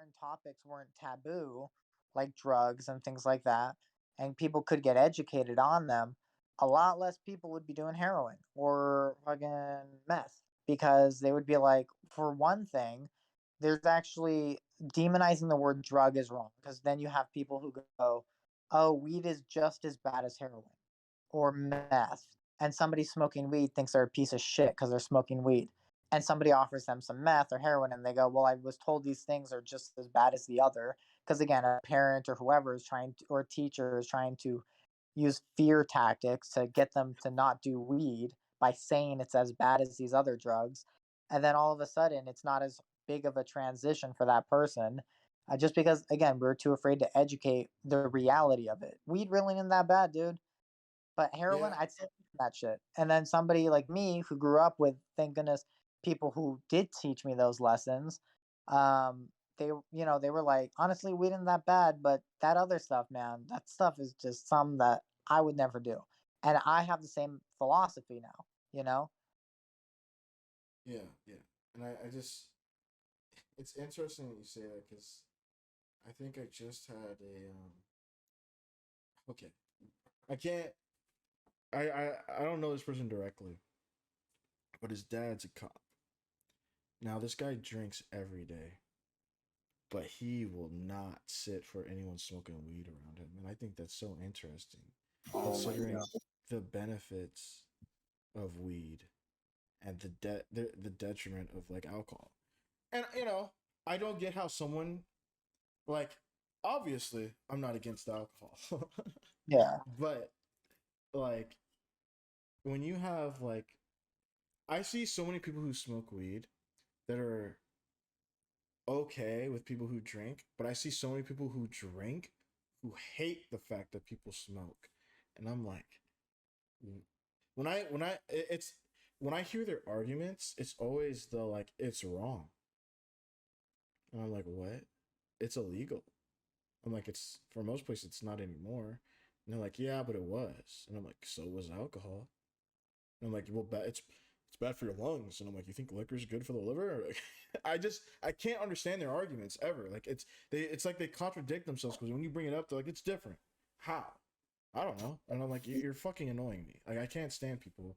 certain topics weren't taboo, like drugs and things like that, and people could get educated on them, a lot less people would be doing heroin or fucking meth because they would be like, for one thing, there's actually demonizing the word drug is wrong because then you have people who go, oh, weed is just as bad as heroin or meth, and somebody smoking weed thinks they're a piece of shit because they're smoking weed. And somebody offers them some meth or heroin, and they go, "Well, I was told these things are just as bad as the other." Because again, a parent or whoever is trying to, or a teacher is trying to use fear tactics to get them to not do weed by saying it's as bad as these other drugs. And then all of a sudden, it's not as big of a transition for that person. Just because, again, we're too afraid to educate the reality of it. Weed really isn't that bad, dude. But heroin, Yeah. I'd say that shit. And then somebody like me who grew up with, thank goodness, people who did teach me those lessons, they they were like, honestly, weed isn't that bad, but that other stuff, man, that stuff is just some that I would never do. And I have the same philosophy now, you know? Yeah, yeah. And I just, it's interesting that you say that because I think I just had a okay. I can't I don't know this person directly, but his dad's a cop. Now this guy drinks every day, but he will not sit for anyone smoking weed around him. And I think that's so interesting, Oh my considering god. the benefits of weed and the detriment of like alcohol. And I don't get how someone like obviously I'm not against alcohol. Yeah. But like when you have like I see so many people who smoke weed that are okay with people who drink, but I see so many people who drink who hate the fact that people smoke. And I'm like when I it's when I hear their arguments, it's always the like it's wrong. And I'm like, "What? It's illegal." I'm like, "It's for most places it's not anymore." And they're like, "Yeah, but it was." And I'm like, "So was alcohol." And I'm like, "Well, it's bad for your lungs." And I'm like, "You think liquor's good for the liver?" Like, I can't understand their arguments ever. Like it's like they contradict themselves because when you bring it up, they're like, "It's different." How? I don't know. And I'm like, "You're fucking annoying me. Like I can't stand people."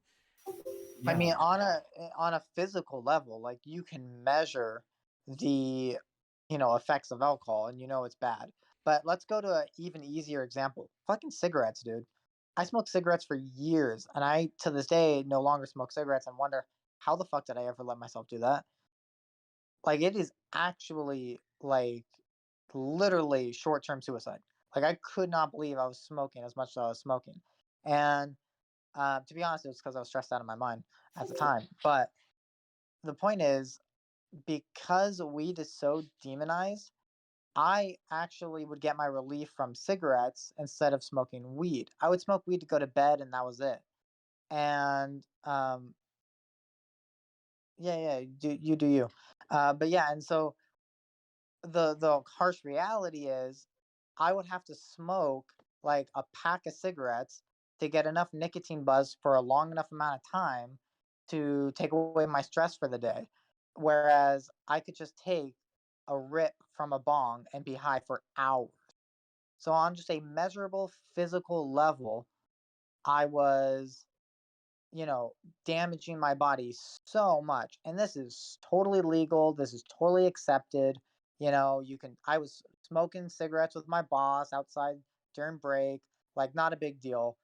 I Yeah. mean, on a physical level, like you can measure the effects of alcohol, and it's bad. But let's go to an even easier example. Fucking cigarettes, dude. I smoked cigarettes for years, and I to this day no longer smoke cigarettes and wonder how the fuck did I ever let myself do that? Like it is actually like literally short-term suicide. Like I could not believe I was smoking as much as I was smoking. And to be honest, it was because I was stressed out of my mind at the time. But the point is, because weed is so demonized, I actually would get my relief from cigarettes instead of smoking weed. I would smoke weed to go to bed, and that was it. And yeah, yeah, you do you. But yeah, and so the harsh reality is I would have to smoke like a pack of cigarettes to get enough nicotine buzz for a long enough amount of time to take away my stress for the day. Whereas I could just take a rip from a bong and be high for hours. So, on just a measurable physical level, I was, you know, damaging my body so much. And this is totally legal. This is totally accepted. I was smoking cigarettes with my boss outside during break, like not a big deal.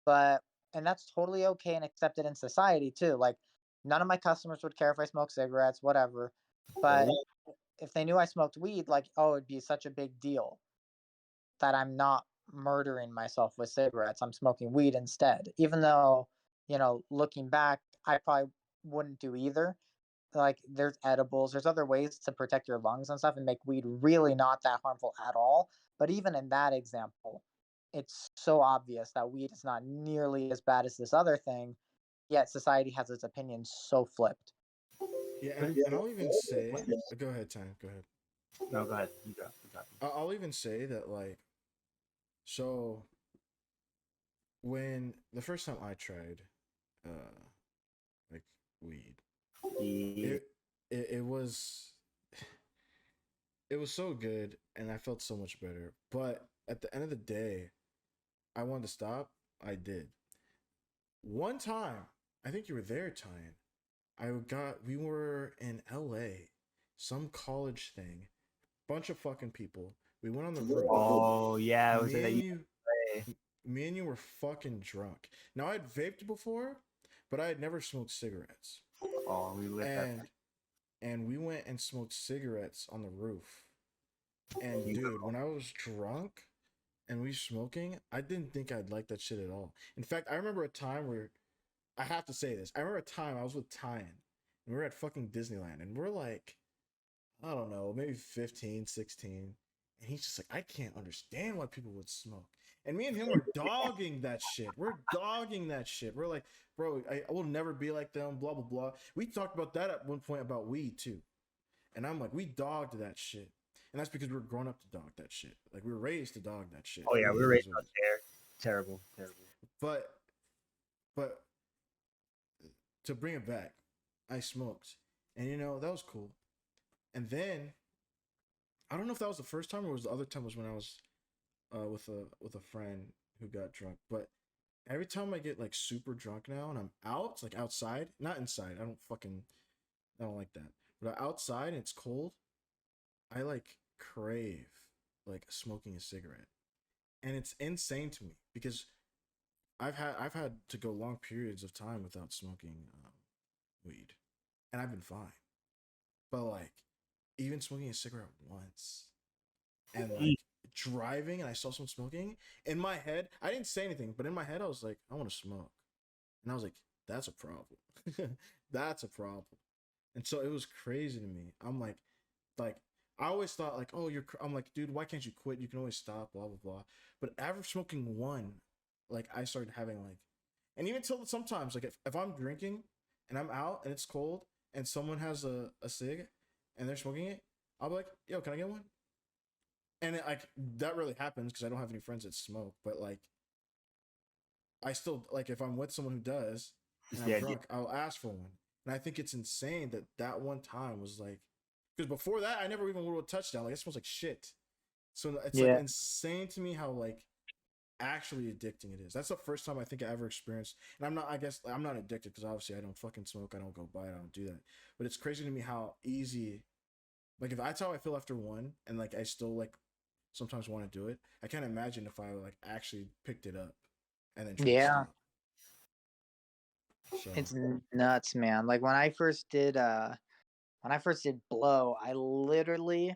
But, and that's totally okay and accepted in society too. Like, none of my customers would care if I smoked cigarettes, whatever. But Right? if they knew I smoked weed, like, oh, it'd be such a big deal that I'm not murdering myself with cigarettes. I'm smoking weed instead. Even though, looking back, I probably wouldn't do either. Like there's edibles, there's other ways to protect your lungs and stuff and make weed really not that harmful at all. But even in that example, it's so obvious that weed is not nearly as bad as this other thing, yet society has its opinions so flipped. Yeah, and I'll even say, go ahead, time. Go ahead. No, go ahead. You got me. I'll even say that like so when the first time I tried uh like weed, Yeah. it it was it was so good, and I felt so much better. But at the end of the day, I wanted to stop. I did. One time, I think you were there, Tyan. We were in LA, some college thing, bunch of fucking people. We went on the roof. Oh yeah, it was Me at and you, UCLA. me and you were fucking drunk. Now I'd vaped before, but I had never smoked cigarettes. Oh, we lit that. And we went and smoked cigarettes on the roof. And You dude, when I was drunk and we smoking, I didn't think I'd like that shit at all. In fact, I remember a time where I have to say this. I remember a time I was with Tyan and we were at fucking Disneyland and we're like, I don't know, maybe 15, 16. And he's just like, I can't understand why people would smoke. And me and him were dogging that shit. We're dogging that shit. We're like, bro, I will never be like them, blah, blah, blah. We talked about that at one point about weed too. And I'm like, we dogged that shit. And that's because we were grown up to dog that shit. Like, we were raised to dog that shit. Oh yeah, we were raised It on was- terrible. But, but to bring it back, I smoked. And, you know, that was cool. And then, I don't know if that was the first time or was the other time was when I was with a friend who got drunk. But every time I get like super drunk now and I'm out, like outside, not inside. I don't like that. But outside and it's cold, I like crave like smoking a cigarette. And it's insane to me because I've had to go long periods of time without smoking weed, and I've been fine. But like even smoking a cigarette once and like driving and I saw someone smoking, in my head, I didn't say anything, but in my head I was like, I want to smoke. And I was like, that's a problem. That's a problem. And so it was crazy to me. I'm like I always thought like, oh, I'm like, dude, why can't you quit? You can always stop, blah blah blah. But after smoking one, like I started having like, and even till sometimes like if I'm drinking and I'm out and it's cold and someone has a cig and they're smoking it, I'll be like, yo, can I get one? And like that really happens because I don't have any friends that smoke. But like, I still like if I'm with someone who does and I'm Yeah, drunk, I'll ask for one. And I think it's insane that that one time was like, because before that I never even rolled a touchdown. Like it smells like shit. So it's like Yeah. insane to me how like actually addicting it is. That's the first time I think I ever experienced. And I'm not. I guess I'm not addicted because obviously I don't fucking smoke. I don't go buy it. I don't do that. But it's crazy to me how easy. Like if that's how I feel after one, and like I still like sometimes want to do it. I can't imagine if I like actually picked it up and then tried to Yeah. stop. So It's nuts, man. Like when I first did blow, I literally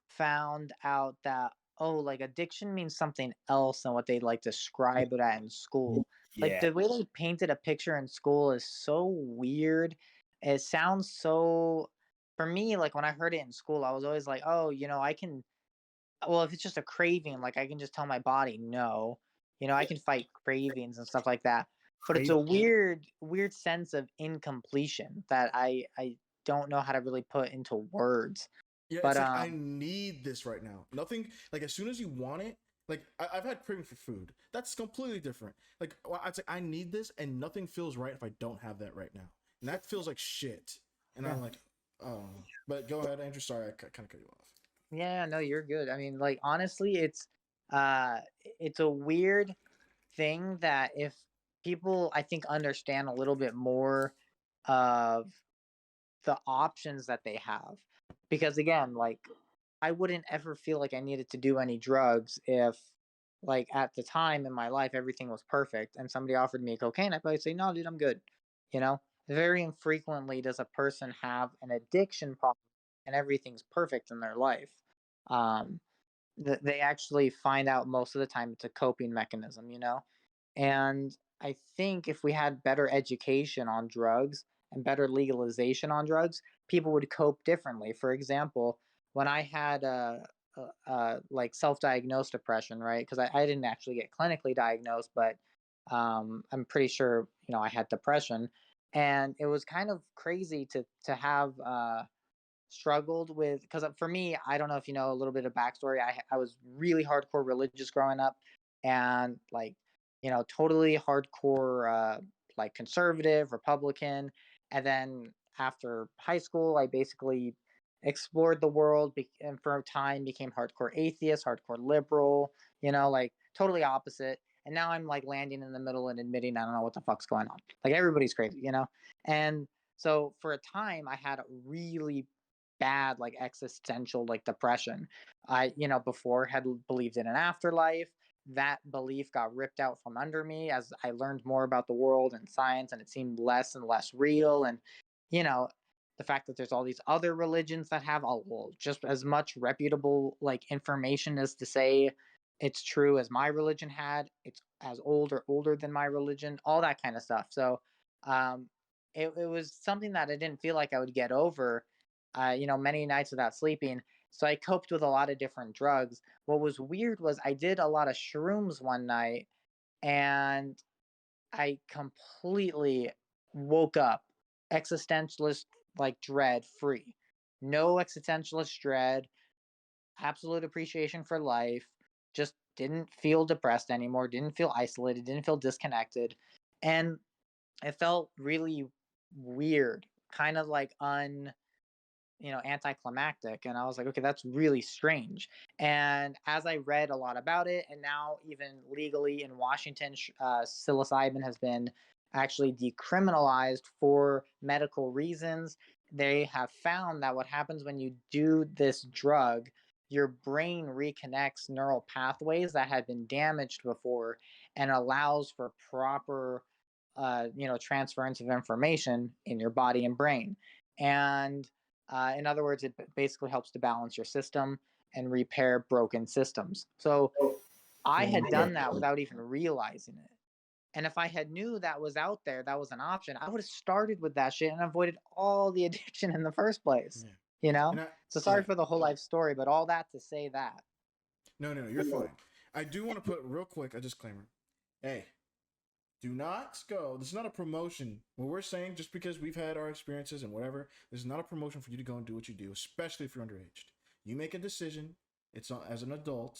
found out that, oh, like addiction means something else than what they like describe it at in school. Like yeah, the way they painted a picture in school is so weird. It sounds so, for me, like when I heard it in school, I was always like, oh, I can, well, if it's just a craving, like I can just tell my body no. I can fight cravings and stuff like that. But it's crazy. a weird sense of incompletion that I don't know how to really put into words. yeah, But it's like I need this right now. Nothing like as soon as you want it. Like I've had craving for food. That's completely different. Like I'd say I need this, and nothing feels right if I don't have that right now, and that feels like shit. And I'm like, oh. But go ahead, Andrew. Sorry, I kind of cut you off. yeah, no, you're good. I mean, like honestly, uh it's a weird thing that if people I think understand a little bit more of the options that they have. Because again, like I wouldn't ever feel like I needed to do any drugs if like at the time in my life everything was perfect and somebody offered me cocaine, I'd probably say, no, dude, I'm good. You know? Very infrequently does a person have an addiction problem and everything's perfect in their life. Um, they actually find out most of the time it's a coping mechanism. And I think if we had better education on drugs and better legalization on drugs, people would cope differently. For example, when I had like self-diagnosed depression, right? Because I didn't actually get clinically diagnosed, but I'm pretty sure I had depression, and it was kind of crazy to have struggled with, because for me, I don't know if you know a little bit of backstory. I was really hardcore religious growing up, and like totally hardcore like conservative Republican. And then after high school, I basically explored the world, and for a time became hardcore atheist, hardcore liberal, like totally opposite. And now I'm like landing in the middle and admitting I don't know what the fuck's going on. Like everybody's crazy. And so for a time I had a really bad like existential like depression. I, before had believed in an afterlife. That belief got ripped out from under me as I learned more about the world and science, and it seemed less and less real. And, you know, the fact that there's all these other religions that have just as much reputable like information as to say it's true as my religion had, it's as old or older than my religion, all that kind of stuff. So um, it was something that I didn't feel like I would get over, many nights without sleeping. So I coped with a lot of different drugs. What was weird was I did a lot of shrooms one night, and I completely woke up existentialist like dread free. No existentialist dread, absolute appreciation for life, just didn't feel depressed anymore, didn't feel isolated, didn't feel disconnected. And it felt really weird, kind of like anticlimactic. And I was like, okay, that's really strange. And as I read a lot about it, and now even legally in Washington, psilocybin has been actually decriminalized for medical reasons. They have found that what happens when you do this drug, your brain reconnects neural pathways that had been damaged before and allows for proper transference of information in your body and brain. And in other words, it basically helps to balance your system and repair broken systems. So I had done that without even realizing it. And if I had knew that was out there, that was an option, I would have started with that shit and avoided all the addiction in the first place. Yeah. You know? And So sorry for the whole life story, but all that to say that. No, you're fine. I do want to put real quick a disclaimer. Hey, do not go. This is not a promotion. What we're saying, just because we've had our experiences and whatever, this is not a promotion for you to go and do what you do, especially if you're underage. You make a decision. It's not, as an adult,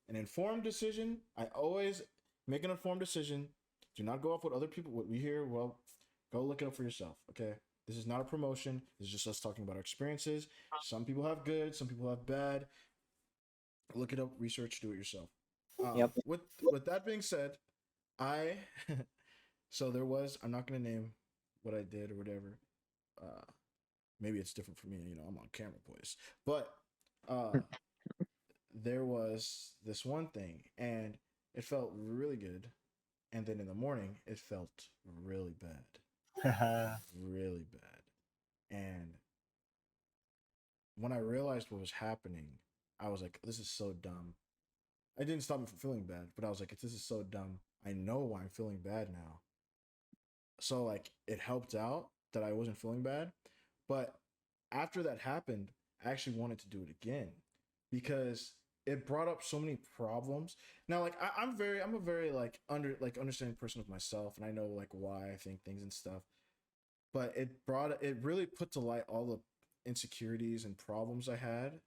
an informed decision. I always make an informed decision. Do not go off what other people, what we hear. Well, go look it up for yourself. Okay. This is not a promotion. This is just us talking about our experiences. Some people have good. Some people have bad. Look it up. Research. Do it yourself. Yep. With that being said, I so there was, I'm not gonna name what I did or whatever. Maybe it's different for me, I'm on camera, boys. But there was this one thing, and it felt really good, and then in the morning it felt really bad. Really bad. And when I realized what was happening, I was like, this is so dumb. I didn't stop me from feeling bad, but I was like, this is so dumb. I know why I'm feeling bad now. So like it helped out that I wasn't feeling bad. But after that happened, I actually wanted to do it again because it brought up so many problems. Now, like I'm a very like understanding person of myself, and I know like why I think things and stuff. But it really put to light all the insecurities and problems I had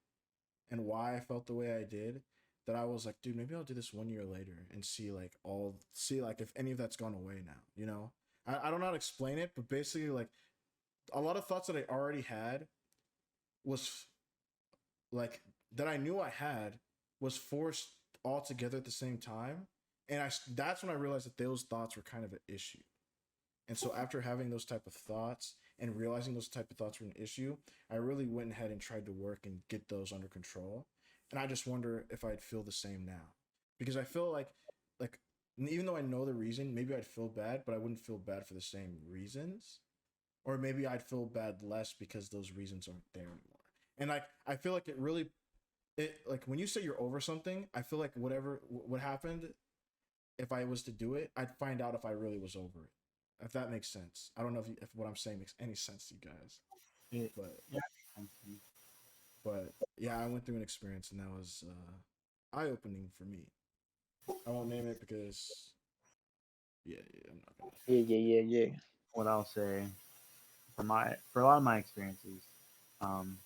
and why I felt the way I did. That I was like, dude, maybe I'll do this 1 year later and see like if any of that's gone away now. I don't know how to explain it, but basically like a lot of thoughts that I already had was like that I knew I had was forced all together at the same time. And that's when I realized that those thoughts were kind of an issue. And so after having those type of thoughts and realizing those type of thoughts were an issue, I really went ahead and tried to work and get those under control. And I just wonder if I'd feel the same now. Because I feel like even though I know the reason, maybe I'd feel bad, but I wouldn't feel bad for the same reasons. Or maybe I'd feel bad less because those reasons aren't there anymore. And like I feel like it like when you say you're over something, I feel like what happened, if I was to do it, I'd find out if I really was over it. If that makes sense. I don't know if what I'm saying makes any sense to you guys. But Yeah. but yeah, I went through an experience and that was eye-opening for me. I won't name it because yeah, I'm not gonna. Yeah. What I'll say for a lot of my experiences, um,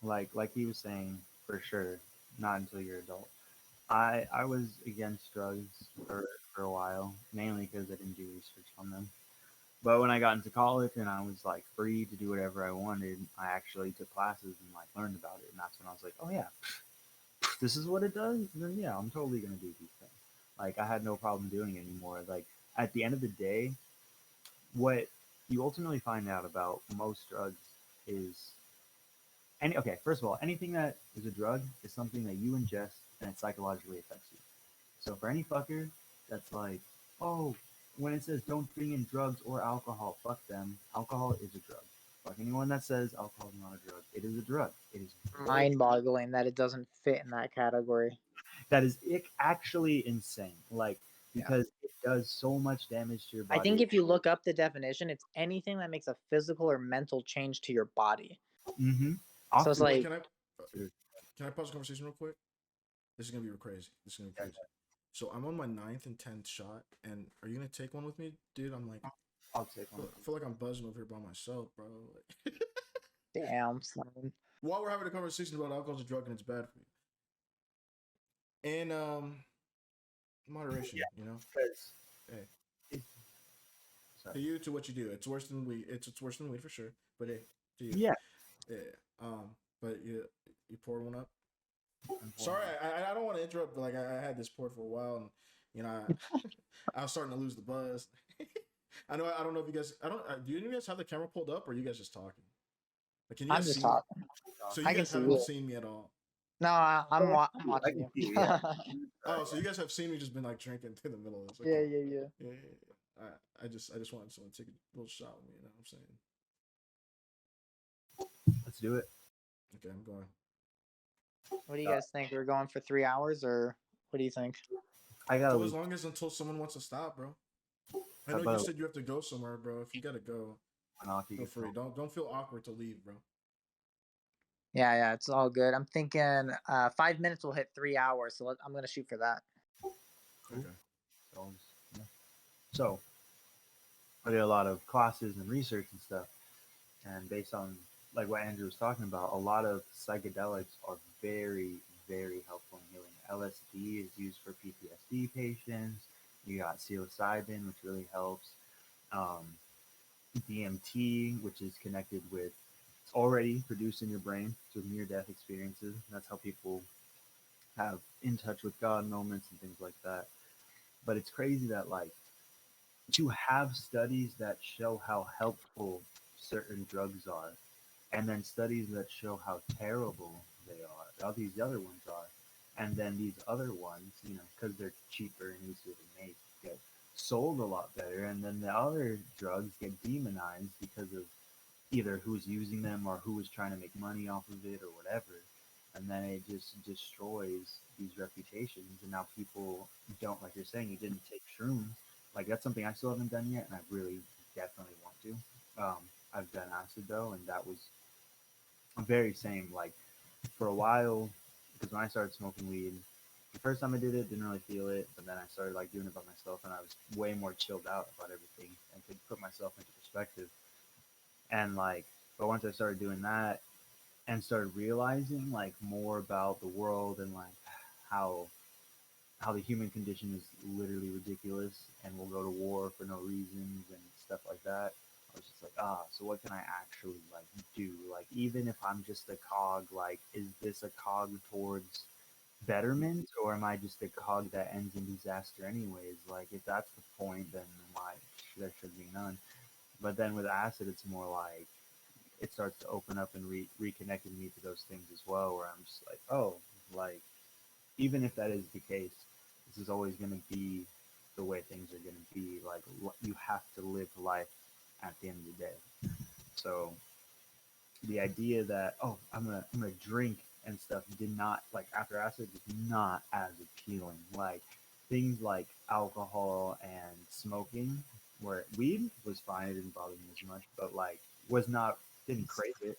like he was saying, for sure, not until you're adult. I was against drugs for a while, mainly because I didn't do research on them. But when I got into college and I was like free to do whatever I wanted, I actually took classes and like learned about it. And that's when I was like, oh yeah, this is what it does. Then yeah, I'm totally gonna do these things. Like I had no problem doing it anymore. Like at the end of the day, what you ultimately find out about most drugs is any okay. First of all, anything that is a drug is something that you ingest and it psychologically affects you. So for any fucker that's like, oh, when it says don't bring in drugs or alcohol, fuck them. Alcohol is a drug. Fuck anyone that says alcohol is not a drug. It is a drug. It is very Mind-boggling that it doesn't fit in that category. that is actually insane. Like Yeah. because it does so much damage to your I think body. if you look up the definition, it's anything that makes a physical or mental change to your body. Mm-hmm. So it's Often, Wait, like, can I pause the conversation real quick? This is gonna be crazy. This is gonna be crazy. So I'm on my 9th and 10th shot, and are you gonna take one with me, dude? I'm like, I'll take one. I feel like I'm buzzing over here by myself, bro. Like, damn, son. while we're having a conversation about alcohol's a drug and it's bad for you, and moderation, Yeah, you know. because Hey, sorry. to you, to what you do, it's worse than weed. It's worse than weed for sure. But hey, to you, Yeah. yeah. But you poured one up. I'm Sorry, pouring I don't want to interrupt, but like I had this poured for a while, and you know I was starting to lose the buzz. I don't know if you guys. I don't. Do you guys have the camera pulled up, or are you guys just talking? Like, can you I'm guys just see me? talking. So I you can guys see haven't you. seen me at all. No, I'm it. I watching can you. see you. Yeah. Oh, so you guys have seen me just been like drinking through the middle of this. Yeah, Okay. yeah, yeah. Yeah, yeah, yeah. I just wanted someone to take a little shot with me. You know what I'm saying? Let's do it. Okay, I'm going. What do you guys think? We're going for 3 hours, or what do you think? I gotta Go as leave. long as until someone wants to stop, bro. I How know you about said you have to go somewhere, bro. If you gotta go, Anaki feel gets free. home? Don't feel awkward to leave, bro. Yeah, yeah, it's all good. I'm thinking 5 minutes will hit 3 hours, so I'm gonna shoot for that. Cool. Okay. So, yeah. So I did a lot of classes and research and stuff, and based on like what Andrew was talking about, a lot of psychedelics are very, very helpful in healing. LSD is used for PTSD patients. You got psilocybin, which really helps. Um, DMT, which is connected with it's already produced in your brain to near-death experiences. That's how people have in touch with God moments and things like that. But it's crazy that like to have studies that show how helpful certain drugs are, and then studies that show how terrible they are, how these other ones are, and then these other ones, you know, because they're cheaper and easier to make, get sold a lot better, and then the other drugs get demonized because of either who's using them or who is trying to make money off of it or whatever. And then it just destroys these reputations. And now people don't, like you're saying, you didn't take shrooms. Like that's something I still haven't done yet, and I really definitely want to. I've done acid though, and that was very same. Like for a while, because when I started smoking weed, the first time I did it, didn't really feel it, but then I started like doing it by myself, and I was way more chilled out about everything and could put myself into perspective. And like, but once I started doing that and started realizing like more about the world and like how how the human condition is literally ridiculous and we'll go to war for no reasons and stuff like that. I was just like, so what can I actually like do? Like, even if I'm just a cog, like, is this a cog towards betterment or am I just a cog that ends in disaster anyways? Like, if that's the point, then why there should be none. But then with acid, it's more like it starts to open up and reconnecting me to those things as well, where I'm just like, oh, like even if that is the case, this is always going to be the way things are going to be. Like you have to live life at the end of the day. So the idea that I'm gonna drink and stuff did not like after acid was not as appealing. Like things like alcohol and smoking, where weed was fine, it didn't bother me as much, but like was not didn't crave it.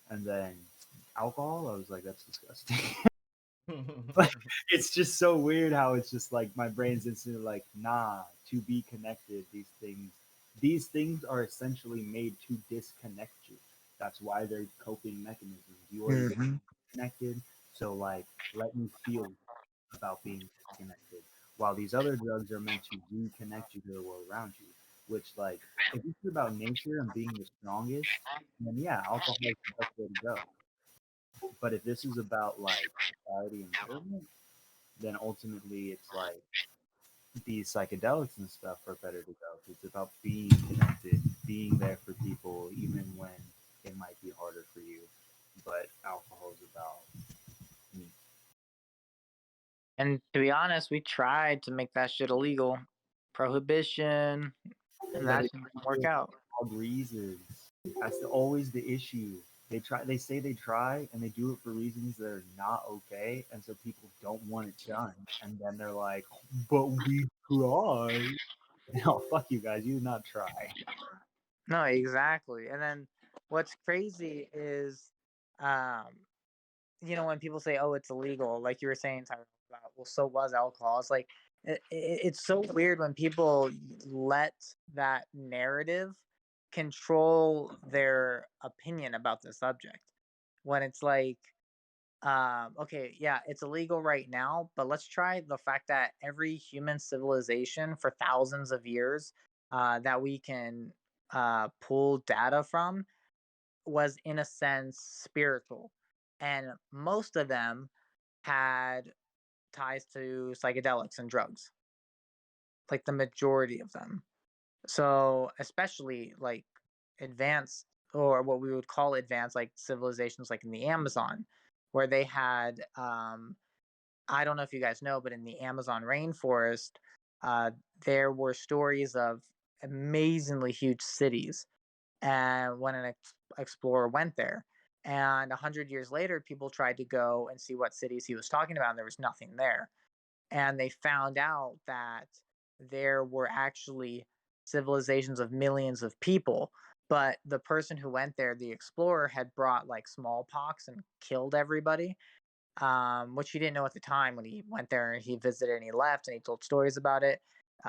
And then alcohol, I was like, that's disgusting. Like it's just so weird how it's just like my brain's instantly like, nah, to be connected, these things are essentially made to disconnect you. That's why they're coping mechanisms. You already been Mm-hmm. connected, so like let me feel about being disconnected. While these other drugs are meant to reconnect you to the world around you. which like if it's about nature and being the strongest, then yeah, alcohol is the best way to go. But if this is about like society and betterment, then ultimately it's like these psychedelics and stuff are better to go. It's about being connected, being there for people, even when it might be harder for you. But alcohol is about me. And to be honest, we tried to make that shit illegal, prohibition, and But that it's didn't work out. all reasons. That's always the issue. They try. They say they try, and they do it for reasons that are not okay, and so people don't want it done. And then they're like, "But we tried." No, fuck you guys. You did not try. No, exactly. And then what's crazy is, um, when people say, "Oh, it's illegal," like you were saying, Tyler, about, well, so was alcohol. It's like it's so weird when people let that narrative control their opinion about the subject. When it's like, okay, yeah, it's illegal right now, but let's try the fact that every human civilization for thousands of years that we can pull data from was, in a sense, spiritual. And most of them had ties to psychedelics and drugs, like the majority of them. So, especially like advanced, or what we would call advanced, like civilizations like in the Amazon, where they had, I don't know if you guys know, but in the Amazon rainforest, uh, there were stories of amazingly huge cities. And when an explorer went there, and 100 years later, people tried to go and see what cities he was talking about, and there was nothing there. And they found out that there were actually civilizations of millions of people. But the person who went there, the explorer, had brought like smallpox and killed everybody, which he didn't know at the time when he went there and he visited and he left and he told stories about it.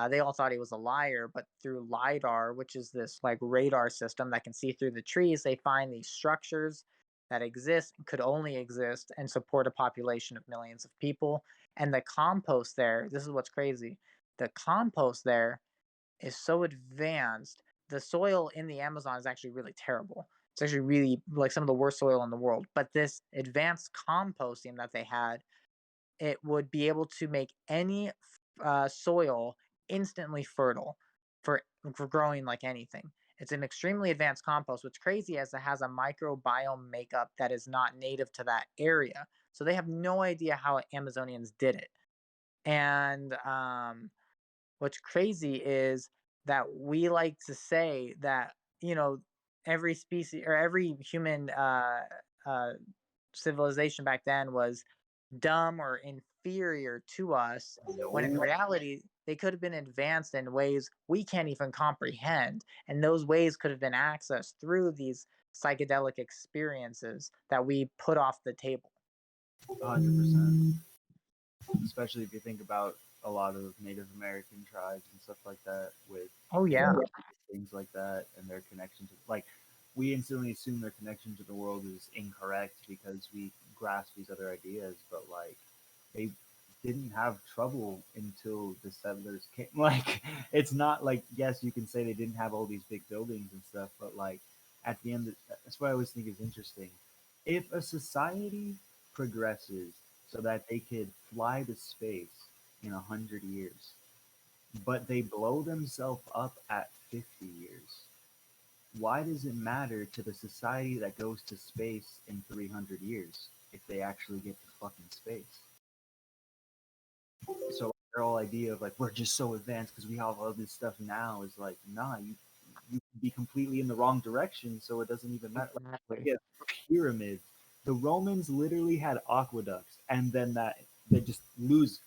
They all thought he was a liar, but through LIDAR, which is this like radar system that can see through the trees, they find these structures that exist, could only exist, and support a population of millions of people. And the compost there, this is what's crazy. The compost there is so advanced. The soil in the Amazon is actually really terrible. It's actually really like some of the worst soil in the world. But this advanced composting that they had, it would be able to make any soil instantly fertile for growing like anything. It's an extremely advanced compost. What's crazy is it has a microbiome makeup that is not native to that area. So they have no idea how Amazonians did it. And what's crazy is that we like to say that, you know, every species or every human uh, civilization back then was dumb or inferior to us, when in No. reality, they could have been advanced in ways we can't even comprehend. And those ways could have been accessed through these psychedelic experiences that we put off the table. 100%. Especially if you think about a lot of Native American tribes and stuff like that with Oh, yeah. things like that and their connection to like we instantly assume their connection to the world is incorrect because we grasp these other ideas, but like they didn't have trouble until the settlers came. Like it's not like yes, you can say they didn't have all these big buildings and stuff, but like at the end, that's what I always think is interesting. If a society progresses so that they could fly to space in 100 years, but they blow themselves up at 50 years, why does it matter to the society that goes to space in 300 years if they actually get to fucking space? So their whole idea of like we're just so advanced because we have all this stuff now is like, nah, you can be completely in the wrong direction, so it doesn't even matter. Like, Exactly. yeah, pyramids. The Romans literally had aqueducts, and then that they just lose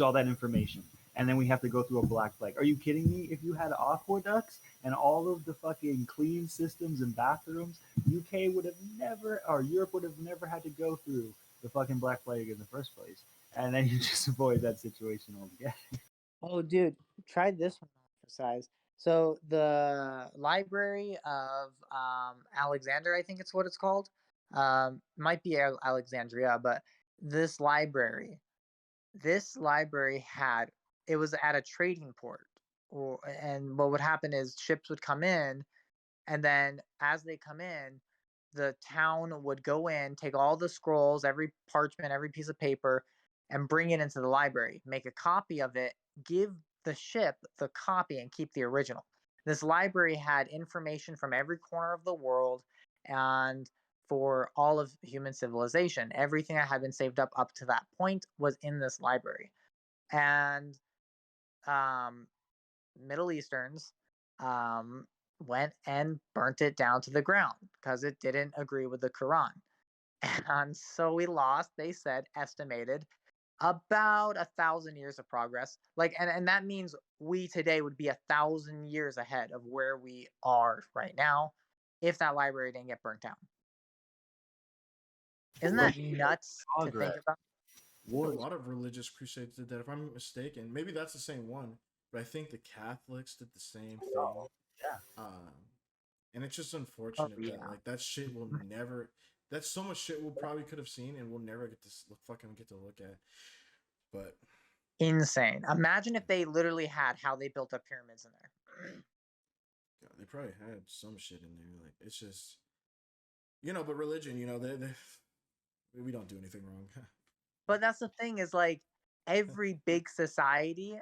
all that information, and then we have to go through a black plague. Are you kidding me? If you had aqueducts and all of the fucking clean systems and bathrooms, UK would have never, or Europe would have never had to go through the fucking black plague in the first place, and then you just avoid that situation altogether. Oh, dude, try this one on for size. So the Library of Alexander, I think it's what it's called. Might be Alexandria, but this library, this library had, it was at a trading port and what would happen is ships would come in, and then as they come in, the town would go in, take all the scrolls, every parchment, every piece of paper, and bring it into the library, make a copy of it, give the ship the copy, and keep the original. This library had information from every corner of the world and for all of human civilization. Everything that had been saved up to that point was in this library. And um, Middle Easterns um, went and burnt it down to the ground because it didn't agree with the Quran. And so we lost, they said, estimated about 1,000 years of progress. Like, and that means we today would be 1,000 years ahead of where we are right now if that library didn't get burnt down. Isn't that nuts to think about? A lot of religious crusades did that. If I'm mistaken, maybe that's the same one, but I think the Catholics did the same thing. Yeah. And it's just Oh, unfortunate that yeah. like that shit will never. That's so much shit we probably could have seen and we'll never get to fucking get to look at. But Insane. Imagine if they literally had how they built up pyramids in there. God, they probably had some shit in there. Like it's just, but religion, we don't do anything wrong. But that's the thing is like every big society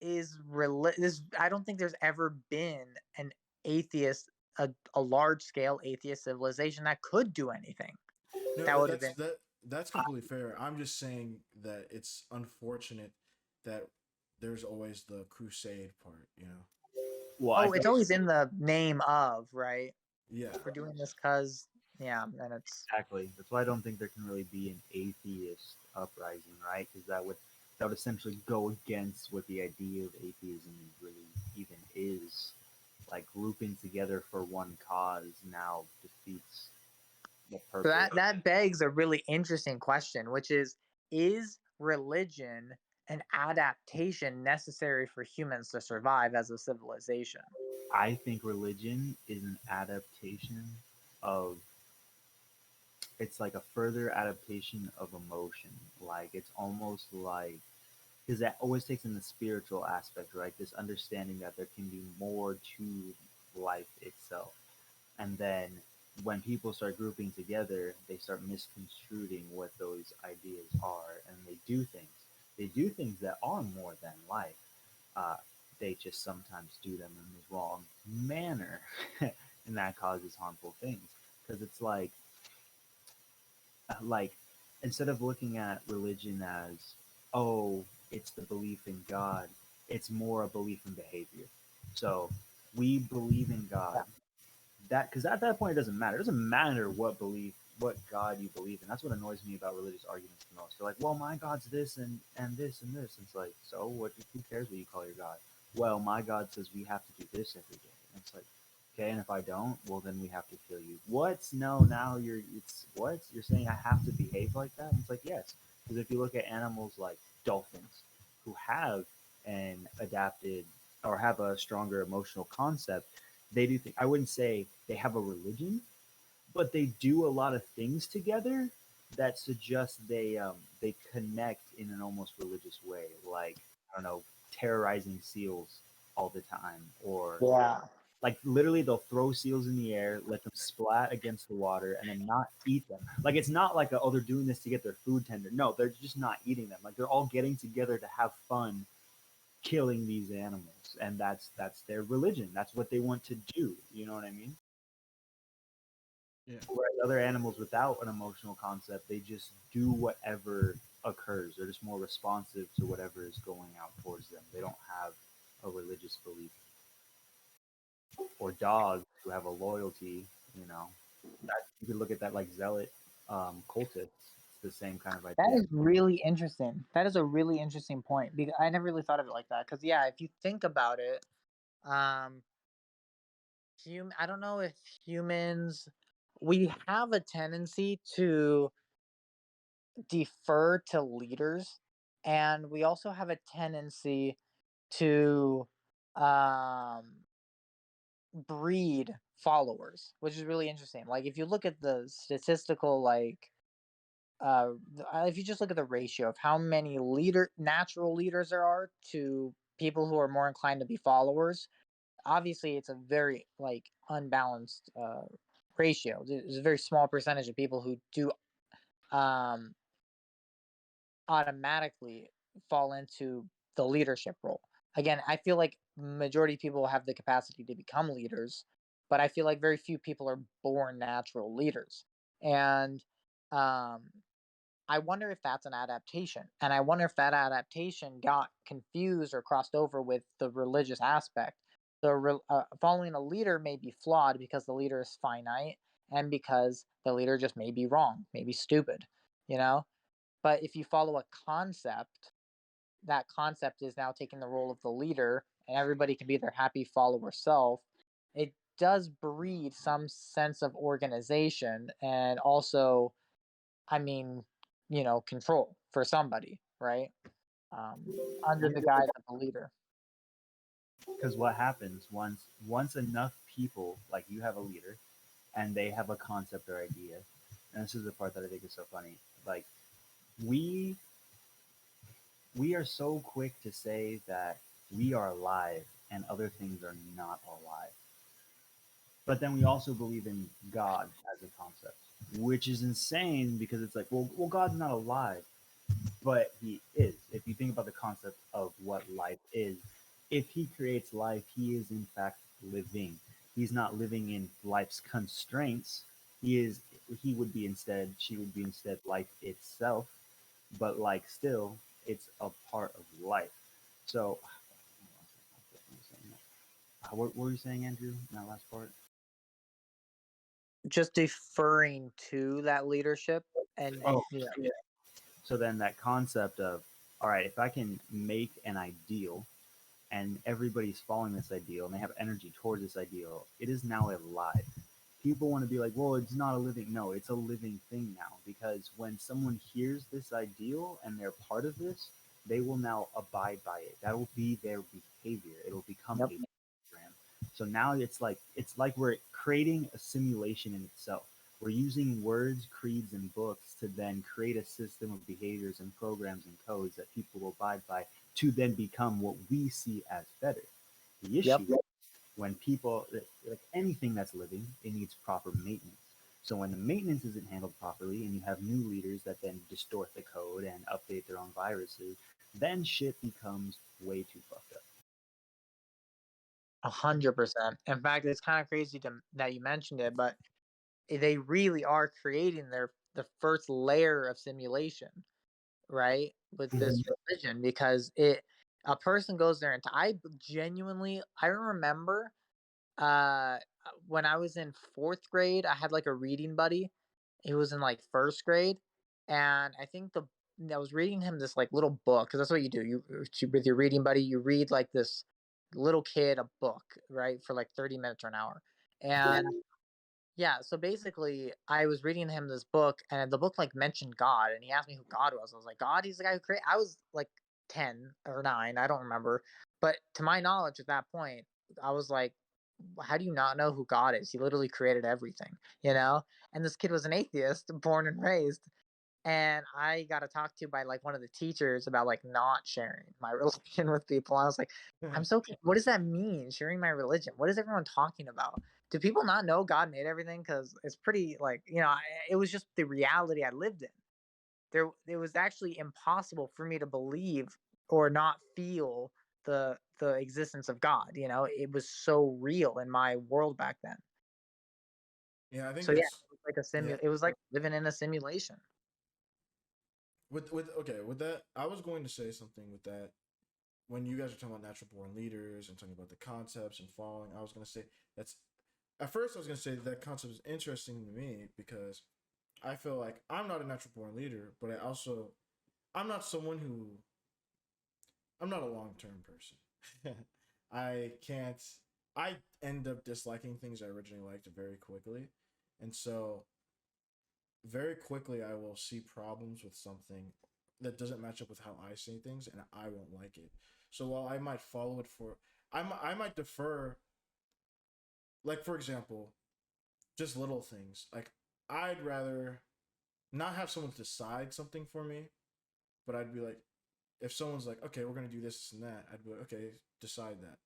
is religious. I don't think there's ever been an atheist, a large scale atheist civilization that could do anything. That No, would have been. that's completely fair. I'm just saying that it's unfortunate that there's always the crusade part. Well, Oh, it's always in the name of, right? Yeah. We're doing this because, yeah, and it's exactly. That's why I don't think there can really be an atheist uprising, right? Because that would essentially go against what the idea of atheism really even is. Like grouping together for one cause now defeats the so purpose. that begs a really interesting question, which is religion an adaptation necessary for humans to survive as a civilization? I think religion is an adaptation of it's like a further adaptation of emotion. Like it's almost like because that always takes in the spiritual aspect, right? This understanding that there can be more to life itself. And then when people start grouping together, they start misconstruing what those ideas are, and they do things. They do things that are more than life. Uh, they just sometimes do them in the wrong manner, and that causes harmful things. Because it's like instead of looking at religion as oh it's the belief in god, it's more a belief in behavior. So we believe in god, that because at that point it doesn't matter. It doesn't matter what god you believe in. That's what annoys me about religious arguments the most. They're like, well, my god's this and this and this. And it's like, so what, who cares what you call your god? Well, my god says we have to do this every day. And it's like, okay, and if I don't, well then we have to kill you. What? No, now it's what? You're saying I have to behave like that? And it's like, yes. Because if you look at animals like dolphins who have an adapted or have a stronger emotional concept, they do think I wouldn't say they have a religion, but they do a lot of things together that suggest they connect in an almost religious way, like I don't know, terrorizing seals all the time, or Yeah. like literally they'll throw seals in the air, let them splat against the water, and then not eat them. Like it's not like oh they're doing this to get their food tender. No, they're just not eating them. Like they're all getting together to have fun killing these animals, and that's their religion. That's what they want to do. You know what I mean? Yeah. Whereas other animals without an emotional concept, they just do whatever occurs. They're just more responsive to whatever is going out towards them. They don't have a religious belief. Or dogs who have a loyalty, you know. That, you could look at that like zealot cultists. It's the same kind of That idea. is really interesting. That is a really interesting point because I never really thought of it like that. Because yeah, if you think about it, um, I don't know if humans we have a tendency to defer to leaders, and we also have a tendency to um breed followers, which is really interesting. Like if you look at the statistical if you just look at the ratio of how many natural leaders there are to people who are more inclined to be followers. Obviously, it's a very like unbalanced ratio. There's a very small percentage of people who do um, automatically fall into the leadership role. Again, I feel like majority of people have the capacity to become leaders, but I feel like very few people are born natural leaders. And um, I wonder if that's an adaptation. And I wonder if that adaptation got confused or crossed over with the religious aspect. Following a leader may be flawed because the leader is finite and because the leader just may be wrong, maybe stupid, you know? But if you follow a concept, that concept is now taking the role of the leader and everybody can be their happy follower self. It does breed some sense of organization and also, I mean, control for somebody, right? Um, Under the guise of the leader. Because what happens once enough people, like you have a leader and they have a concept or idea, and this is the part that I think is so funny. Like we we are so quick to say that we are alive and other things are not alive. But then we also believe in God as a concept, which is insane because it's like, well, God's not alive, but he is. If you think about the concept of what life is, if he creates life, he is in fact living. He's not living in life's constraints. He would be instead, she would be instead life itself, but like still, it's a part of life. So, what were you saying, Andrew, in that last part? Just deferring to that leadership and Oh, yeah. yeah. So then that concept of, all right, if I can make an ideal and everybody's following this ideal and they have energy towards this ideal, it is now alive. People want to be like, well, it's not a living. No, it's a living thing now because when someone hears this ideal and they're part of this, they will now abide by it. That will be their behavior. It'll become Yep. a program. So now it's like we're creating a simulation in itself. We're using words, creeds, and books to then create a system of behaviors and programs and codes that people will abide by to then become what we see as better. The Yep. issue when people like anything that's living, it needs proper maintenance. So when the maintenance isn't handled properly and you have new leaders that then distort the code and update their own viruses, then shit becomes way too fucked up. 100%. In fact, it's kind of crazy that you mentioned it, but they really are creating the first layer of simulation, right? With this Mm-hmm. religion, because it a person goes there and I remember uh when I was in fourth grade, I had like a reading buddy. He was in like first grade, and I think the I was reading him this like little book because that's what you do. With your reading buddy, you read like this little kid a book, right, for like 30 minutes or an hour, and yeah, so basically, I was reading him this book, and the book like mentioned God, and he asked me who God was. I was like, God, he's the guy who created. I was like 10 or 9, I don't remember, but to my knowledge at that point, I was like, how do you not know who God is? He literally created everything, you know. And this kid was an atheist, born and raised, and I got talked to by like one of the teachers about like not sharing my religion with people. I was like, what does that mean? Sharing my religion? What is everyone talking about? Do people not know God made everything? Because it's pretty like, it was just the reality I lived in. It was actually impossible for me to believe or not feel the existence of God. It was so real in my world back then. Yeah, I think So yeah, that's it was like a yeah. It was like living in a simulation. With okay, with that, I was going to say something with that. When you guys are talking about natural born leaders and talking about the concepts and following, I was going to say that's at first I was going to say that concept is interesting to me because I feel like I'm not a natural born leader, but I'm not someone who I'm not a long term person. I can't. I end up disliking things I originally liked very quickly, and so very quickly I will see problems with something that doesn't match up with how I say things, and I won't like it. So while I might follow it I might defer. Like for example, just little things. Like I'd rather not have someone decide something for me, but I'd be like, if someone's like, okay, we're gonna do this and that, I'd be like, okay, decide that,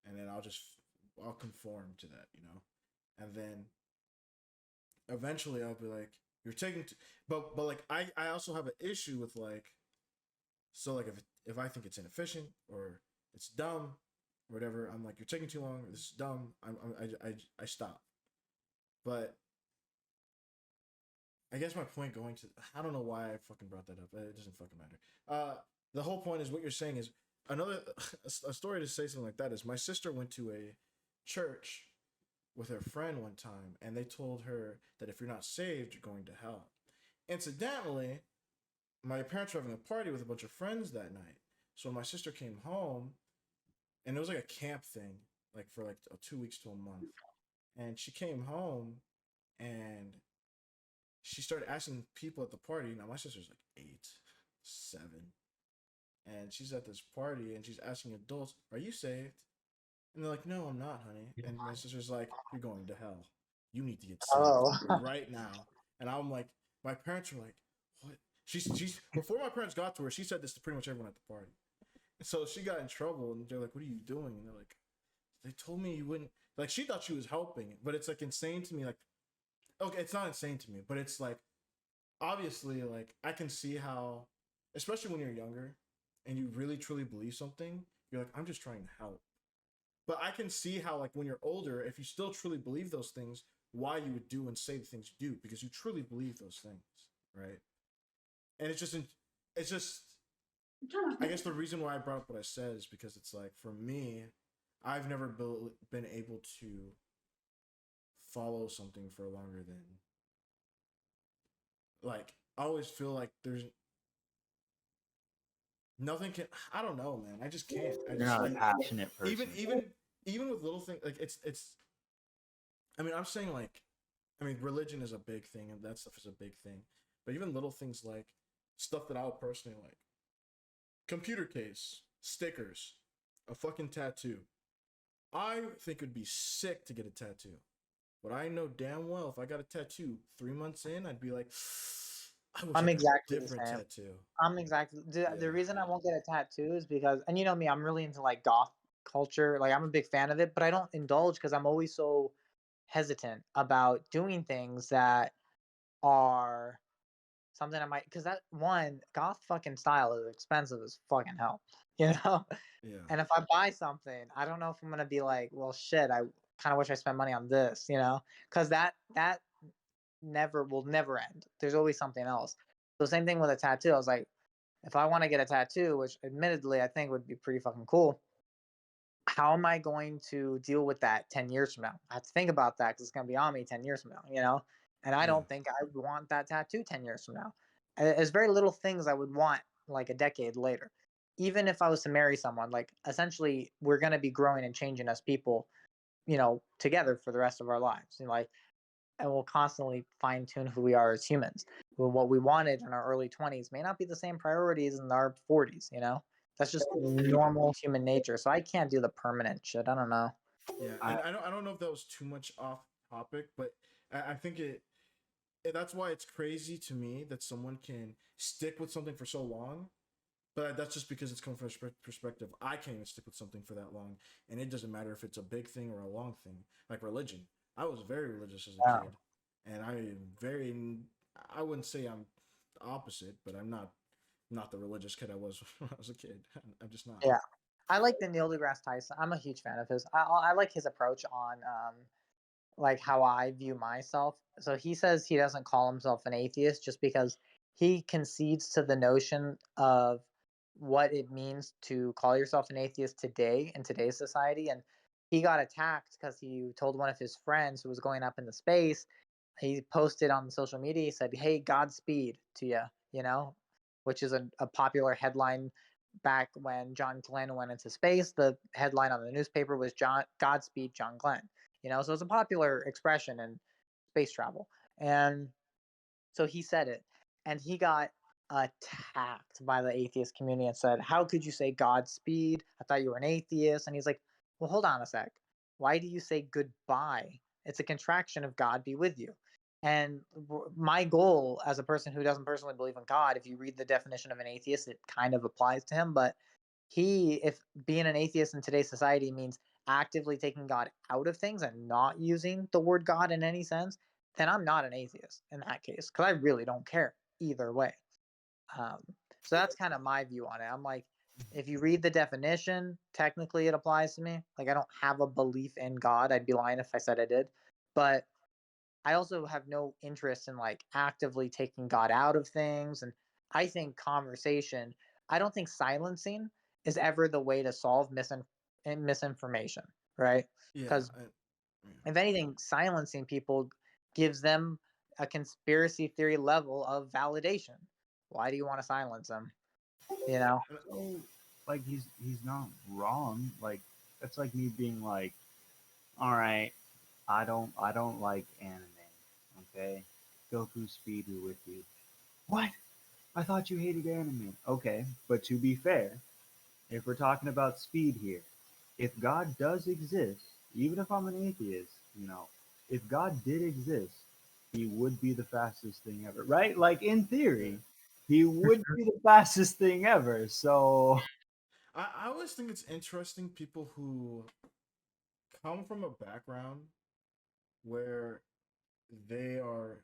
and then I'll conform to that, you know, and then eventually I'll be like, you're taking, but like I also have an issue with like, so like if I think it's inefficient or it's dumb or whatever, I'm like, you're taking too long, or this is dumb. I stop. But I guess my point going to, I don't know why I fucking brought that up. It doesn't fucking matter. The whole point is what you're saying is another a story to say something like that is my sister went to a church with her friend one time, and they told her that if you're not saved, you're going to hell. Incidentally, my parents were having a party with a bunch of friends that night. So when my sister came home, and it was like a camp thing, like for like 2 weeks to a month, and she came home and she started asking people at the party. Now my sister's like 8, 7, and she's at this party and she's asking adults, "Are you saved?" And they're like, "No, I'm not, honey." And my sister's like, "You're going to hell. You need to get saved Oh. right now." And I'm like, my parents were like, "What?" She's before my parents got to her, she said this to pretty much everyone at the party. So she got in trouble, and they're like, "What are you doing?" And they're like, "They told me you wouldn't." Like she thought she was helping, but it's like insane to me. Like, okay, it's not insane to me, but it's like obviously like I can see how, especially when you're younger and you really truly believe something, you're like, I'm just trying to help. But I can see how like when you're older, if you still truly believe those things, why you would do and say the things you do because you truly believe those things, right? And it's just I guess the reason why I brought up what I said is because it's like for me, I've never been able to follow something for longer than like I always feel like there's nothing can I don't know, man. I just can't. I You're just not a like passionate even person. even even with little things like it's I mean, I'm saying like I mean, religion is a big thing and that stuff is a big thing. But even little things like stuff that I would personally like. Computer case, stickers, a fucking tattoo. I think it would be sick to get a tattoo. But I know damn well if I got a tattoo 3 months in, I'd be like, I wish I I'm got a exactly the different same. tattoo. I'm exactly the Yeah. reason I won't get a tattoo is because, and you know me, I'm really into like goth culture. Like I'm a big fan of it, but I don't indulge because I'm always so hesitant about doing things that are something I might, because that one goth fucking style is expensive as fucking hell, you know. Yeah. And if I buy something, I don't know if I'm gonna be like, well, shit, I kind of wish I spent money on this, you know, because that never will never end. There's always something else. So same thing with a tattoo. I was like, if I want to get a tattoo, which admittedly I think would be pretty fucking cool, how am I going to deal with that 10 years from now? I have to think about that because it's going to be on me 10 years from now, you know? And I Yeah. don't think I would want that tattoo 10 years from now. There's very little things I would want like a decade later. Even if I was to marry someone, like essentially we're going to be growing and changing as people, you know, together for the rest of our lives. You know, like, and we'll constantly fine tune who we are as humans. Well, what we wanted in our early 20s may not be the same priorities in our 40s, you know? That's just normal human nature. So I can't do the permanent shit. I don't know. Yeah. I And I don't know if that was too much off topic, but I think that's why it's crazy to me that someone can stick with something for so long. But that's just because it's come from a perspective. I can't even stick with something for that long, and it doesn't matter if it's a big thing or a long thing. Like religion, I was very religious as a Yeah. kid, and I am very. I wouldn't say I'm the opposite, but I'm not the religious kid I was when I was a kid. I'm just not. Yeah. I like the Neil deGrasse Tyson. I'm a huge fan of his. I like his approach on like how I view myself. So he says he doesn't call himself an atheist just because he concedes to the notion of what it means to call yourself an atheist today in today's society. And he got attacked because he told one of his friends who was going up into space, he posted on social media, he said, "Hey, Godspeed to you," you know, which is a popular headline back when John Glenn went into space. The headline on the newspaper was Godspeed John Glenn, you know, so it's a popular expression in space travel. And so he said it, and he got attacked by the atheist community and said, "How could you say Godspeed? I thought you were an atheist." And he's like, "Well, hold on a sec. Why do you say goodbye? It's a contraction of God be with you." And my goal as a person who doesn't personally believe in God, if you read the definition of an atheist, it kind of applies to him. But if being an atheist in today's society means actively taking God out of things and not using the word God in any sense, then I'm not an atheist in that case because I really don't care either way. Um, so that's kind of my view on it. I'm like, if you read the definition, technically it applies to me. Like, I don't have a belief in God. I'd be lying if I said I did. But I also have no interest in like actively taking God out of things. And I think I don't think silencing is ever the way to solve misinformation, right? Yeah, Because yeah. if anything, silencing people gives them a conspiracy theory level of validation. Why do you want to silence them? You know? So, like, he's not wrong. Like, that's like me being like, all right, I don't like anime. Okay, Goku Speedy with you. What? I thought you hated anime. Okay, but to be fair, if we're talking about speed here, if God does exist, even if I'm an atheist, if God did exist, he would be the fastest thing ever, right? Like in Yeah. theory, he would be the fastest thing ever. So I always think it's interesting people who come from a background where they are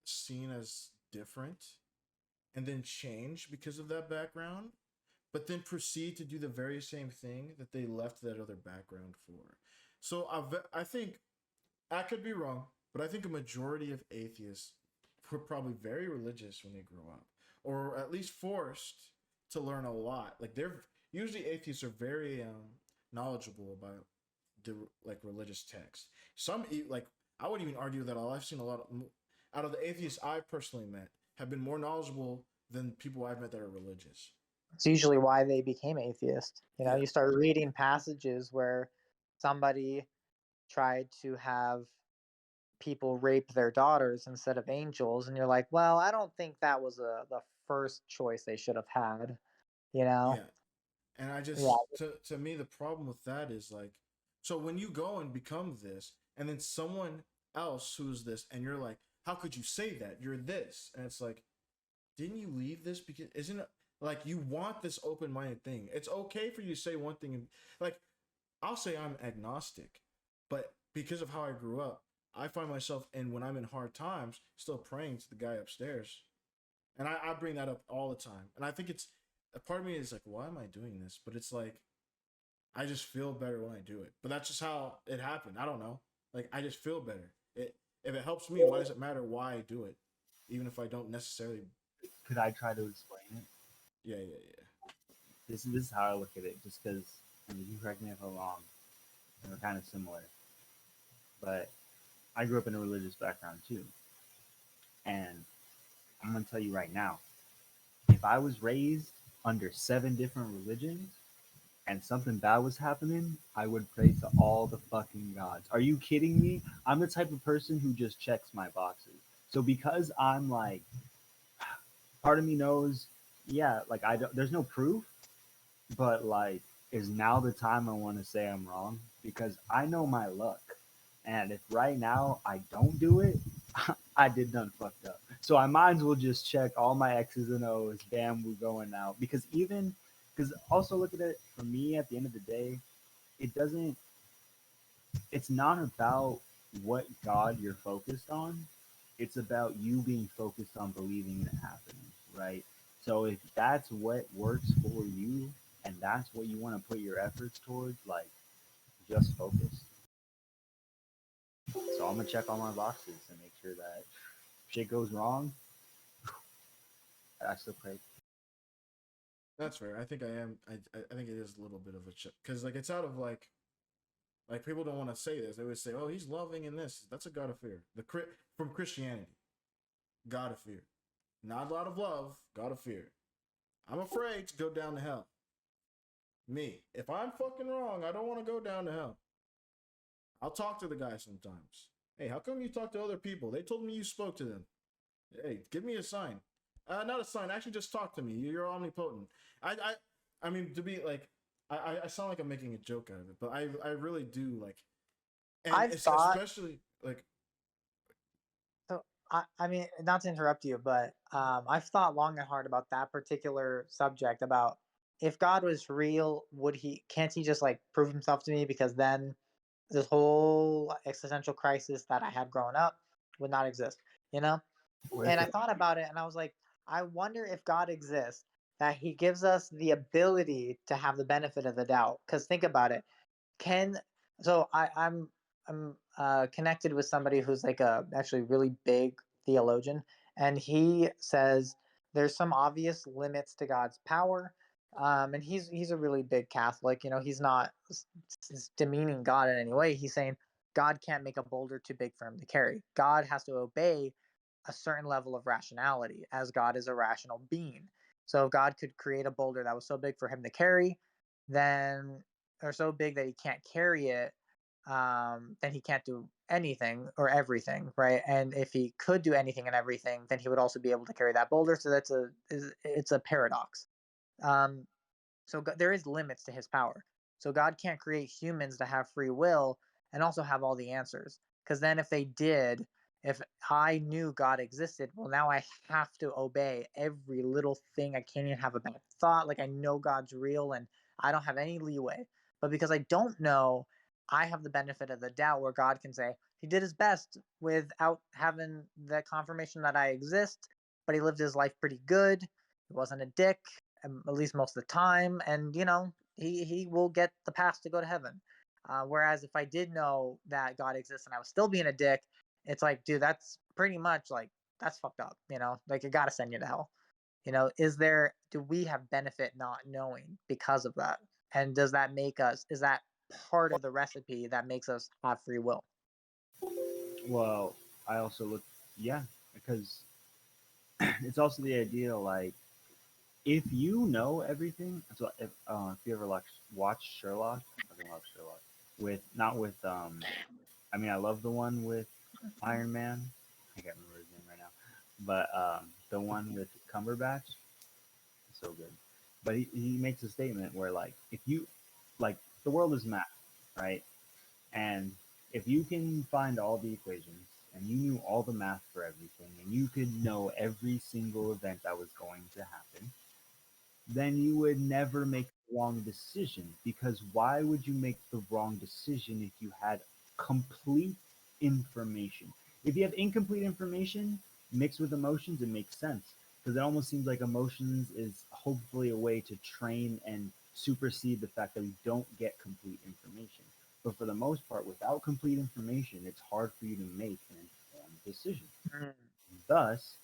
seen as different and then change because of that background, but then proceed to do the very same thing that they left that other background for. So I think I could be wrong, but I think a majority of atheists were probably very religious when they grow up, or at least forced to learn a lot. Like they're usually atheists are very knowledgeable about the like religious text. Some like I would even argue that I've seen a lot of out of the atheists I've personally met have been more knowledgeable than people I've met that are religious. It's usually why they became atheist. You know, Yeah, you start reading passages where somebody tried to have people rape their daughters instead of angels, and you're like, well, I don't think that was the first choice they should have had. You know? yeah. And I Yeah. just to me the problem with that is like so when you go and become this and then someone else who's this and you're like how could you say that you're this and it's like didn't you leave this because isn't it like you want this open-minded thing it's okay for you to say one thing and like I'll say I'm agnostic but because of how I grew up I find myself and when I'm in hard times still praying to the guy upstairs and I bring that up all the time and I think it's a part of me is like why am I doing this but it's like I just feel better when I do it. But that's just how it happened. I don't know. Like I just feel better. It if it helps me, why does it matter why I do it? Even if I don't necessarily could I try to explain it? yeah, yeah, yeah. This is how I look at it. Just because, I mean, you correct me if I'm wrong, and we're kind of similar. But I grew up in a religious background too, and I'm gonna tell you right now, if I was raised under 7 different religions and something bad was happening, I would pray to all the fucking gods. Are you kidding me? I'm the type of person who just checks my boxes. So because I'm like, part of me knows, yeah, like I don't, there's no proof, but like, is now the time I want to say I'm wrong? Because I know my luck. And if right now I don't do it, I did done fucked up. So I might as well just check all my X's and O's. Bam, we're going out. Because also look at it for me at the end of the day, it doesn't, it's not about what God you're focused on. It's about you being focused on believing in it happening, right? So if that's what works for you and that's what you want to put your efforts towards, like just focus. So I'm gonna check all my boxes and make sure that if shit goes wrong, I still pray. That's fair. I think I am. I think it is a little bit of a chip because like it's out of like people don't want to say this. They would say, "Oh, he's loving in this." That's a God of fear. From Christianity, God of fear, not a lot of love. God of fear. I'm afraid to go down to hell. Me, if I'm fucking wrong, I don't want to go down to hell. I'll talk to the guy sometimes. Hey, how come you talk to other people? They told me you spoke to them. Hey, give me a sign. Not a sign. Actually, just talk to me. You're omnipotent. I mean, to be like, I sound like I'm making a joke out of it, but I really do like, and I've it's thought especially like, I mean, not to interrupt you, but I've thought long and hard about that particular subject. About if God was real, would he? Can't he just like prove himself to me? Because then this whole existential crisis that I had growing up would not exist. You know. What And if I it, thought about it, and I was like, I wonder if God exists, that He gives us the ability to have the benefit of the doubt. Because think about it, can so I'm connected with somebody who's like a actually really big theologian, and he says there's some obvious limits to God's power. And he's a really big Catholic. You know, he's not demeaning God in any way. He's saying God can't make a boulder too big for him to carry. God has to obey a certain level of rationality, as God is a rational being. So if God could create a boulder that was so big for him to carry, then or so big that he can't carry it, then he can't do anything or everything, right? And if he could do anything and everything, then he would also be able to carry that boulder. So it's a paradox. Um, so there is limits to his power. So God can't create humans to have free will and also have all the answers. Because then if they did, if I knew God existed, well, now I have to obey every little thing. I can't even have a bad thought. Like I know God's real and I don't have any leeway. But because I don't know, I have the benefit of the doubt where God can say he did his best without having the confirmation that I exist, but he lived his life pretty good. He wasn't a dick, at least most of the time, and he will get the pass to go to heaven. Whereas if I did know that God exists and I was still being a dick, it's like, dude, that's pretty much like that's fucked up. Like it gotta send you to hell. Do we have benefit not knowing because of that? And does that make us? Is that part of the recipe that makes us have free will? well, I also look, yeah, because it's also the idea like if you know everything. So if you ever watch Sherlock, I fucking love Sherlock. With not with I mean I love the one with Iron Man. I can't remember his name right now, but the one with Cumberbatch, so good. But he makes a statement where like if you like the world is math, right? And if you can find all the equations and you knew all the math for everything and you could know every single event that was going to happen, then you would never make the wrong decision. Because why would you make the wrong decision if you had complete information? If you have incomplete information mixed with emotions, it makes sense. Because it almost seems like emotions is hopefully a way to train and supersede the fact that we don't get complete information. But for the most part, without complete information, it's hard for you to make an informed decision. Mm. Thus,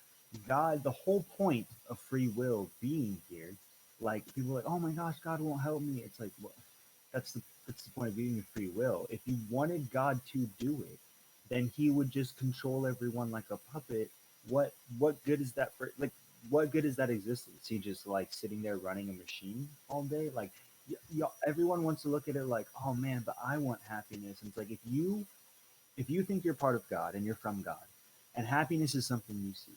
God, the whole point of free will being here, like people are like, oh my gosh, God won't help me. It's like, well, that's the point of being free will. If you wanted God to do it, then He would just control everyone like a puppet. What good is that for? Like, what good is that existence? He just like sitting there running a machine all day. Like, everyone wants to look at it like, oh man, but I want happiness. And it's like if you think you're part of God and you're from God, and happiness is something you seek,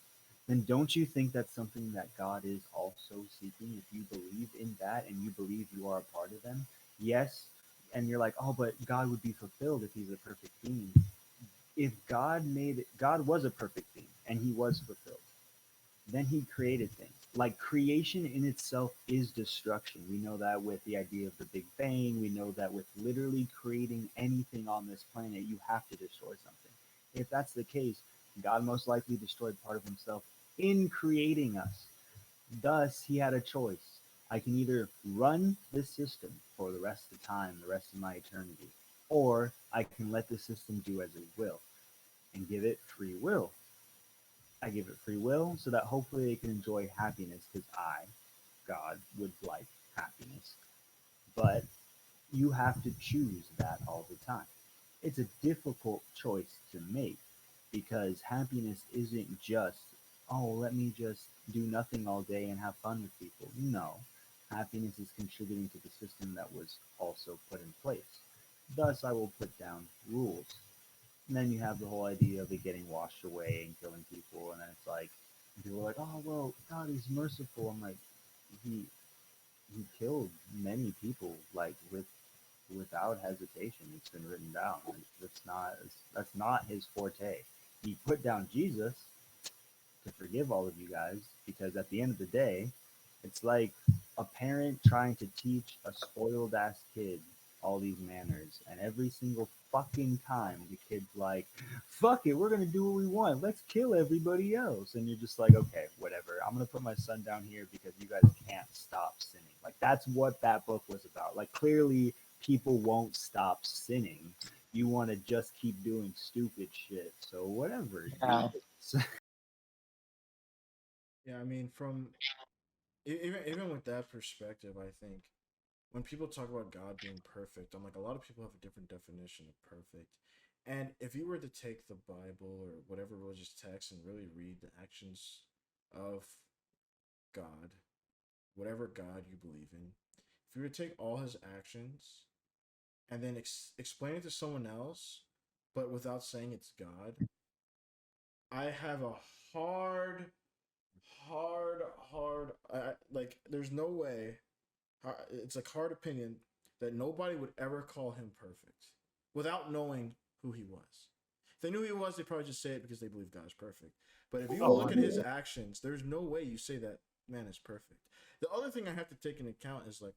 then don't you think that's something that God is also seeking if you believe in that and you believe you are a part of them? Yes. And you're like, oh, but God would be fulfilled if he's a perfect being. If God was a perfect being and he was fulfilled, then he created things. Like creation in itself is destruction. We know that with the idea of the Big Bang. We know that with literally creating anything on this planet, you have to destroy something. If that's the case, God most likely destroyed part of himself in creating us. Thus, he had a choice. I can either run this system for the rest of the time, the rest of my eternity, or I can let the system do as it will and give it free will. I give it free will so that hopefully it can enjoy happiness because I, God, would like happiness. But you have to choose that all the time. It's a difficult choice to make because happiness isn't just, oh, let me just do nothing all day and have fun with people. No, happiness is contributing to the system that was also put in place. Thus, I will put down rules. And then you have the whole idea of it getting washed away and killing people, and then it's like people are like, "Oh well, God is merciful." I'm like, he he killed many people like without hesitation. It's been written down. Like, that's not his forte. He put down Jesus, to forgive all of you guys because at the end of the day, it's like a parent trying to teach a spoiled ass kid all these manners, and every single fucking time the kid's like, "Fuck it, we're gonna do what we want. Let's kill everybody else," and you're just like, "Okay, whatever. I'm gonna put my son down here because you guys can't stop sinning." Like that's what that book was about. Like clearly, people won't stop sinning. You want to just keep doing stupid shit. So whatever, Yeah. dude. Yeah, I mean, from even with that perspective, I think when people talk about God being perfect, I'm like, a lot of people have a different definition of perfect. And if you were to take the Bible or whatever religious text and really read the actions of God, whatever God you believe in, if you were to take all his actions and then explain it to someone else, but without saying it's God, I have a hard, like, there's no way, it's like hard opinion that nobody would ever call him perfect without knowing who he was. If they knew who he was, they'd probably just say it because they believe God is perfect. But if you Oh, look at his actions, there's no way you say that man is perfect. The other thing I have to take into account is like,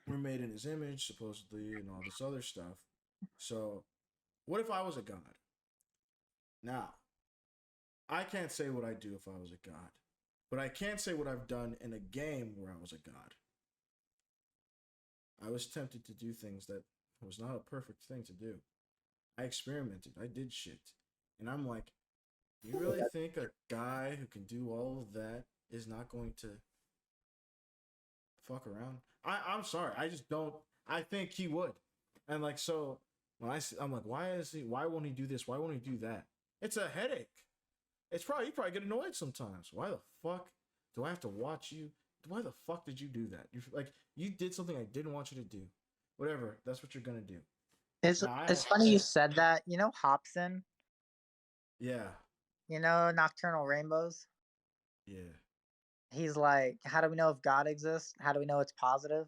we're made in his image, supposedly, and all this other stuff. So, what if I was a god? Now, I can't say what I'd do if I was a god, but I can say what I've done in a game where I was a god. I was tempted to do things that was not a perfect thing to do. I experimented. I did shit. And I'm like, you really think a guy who can do all of that is not going to fuck around? I'm sorry. I just don't. I think he would. And like, so when I'm like, why won't he do this? Why won't he do that? It's a headache. You probably get annoyed sometimes. Why the fuck do I have to watch you? Why the fuck did you do that? You did something I didn't want you to do. Whatever. That's what you're gonna do. It's Now I it's have, funny you said that. You know Hobson. yeah, You know Nocturnal Rainbows. yeah. He's like, how do we know if God exists? How do we know it's positive?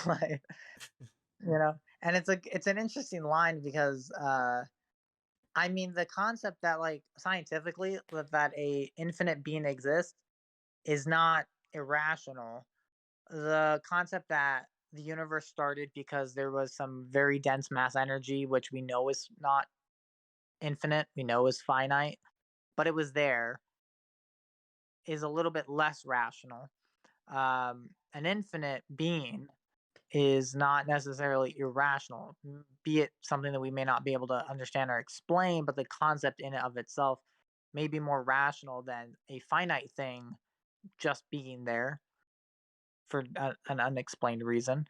Like, and it's an interesting line because I mean the concept that like scientifically that a infinite being exists is not irrational. The concept that the universe started because there was some very dense mass energy, which we know is not infinite, we know is finite, but it was there, is a little bit less rational. An infinite being is not necessarily irrational, be it something that we may not be able to understand or explain, but the concept in and of itself may be more rational than a finite thing just being there for an unexplained reason.